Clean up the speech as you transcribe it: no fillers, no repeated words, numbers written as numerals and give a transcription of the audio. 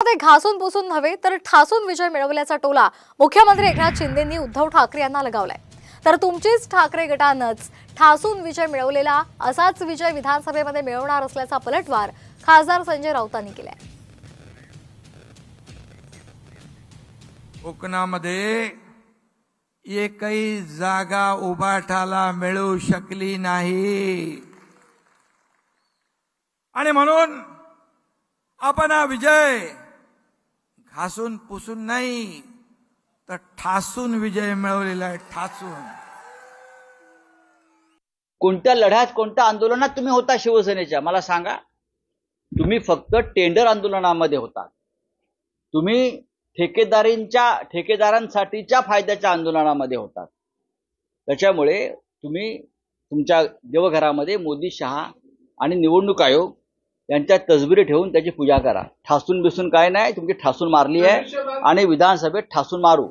मध्ये घासून पुसून नव्हे तर ठासून विजय मिळवल्याचा टोला मुख्यमंत्री एकनाथ शिंदेंनी उद्धव ठाकरे यांना लगावलाय। तर तुमचीच ठाकरे गटानंच ठासून विजय मिळवलेला असाच विजय विधानसभेमध्ये मिळवणार असल्याचा पलटवार खासदार संजय राऊतांनी केलाय। कोकणामध्ये एकही जागा उभाटाला मिळू शकली नाही आणि म्हणून आपण हा विजय घासून पुसून नाही तर ठासून विजय मिळवलेला आहे। ठासून कोणत्या लढ्यात कोणत्या आंदोलनात तुम्ही होता शिवसेनेच्या मला सांगा। तुम्ही फक्त टेंडर आंदोलनामध्ये होता, तुम्ही ठेकेदारांसाठीच्या फायद्याच्या आंदोलनामध्ये होतात। त्याच्यामुळे तुम्ही तुमच्या देवघरामध्ये मोदी शहा आणि निवडणूक आयोग यांच्या तसबिरी ठेवून त्याची पूजा करा। ठासून बिसून काय नाही, तुमची ठासून मारली आहे आणि विधानसभेत ठासून मारू।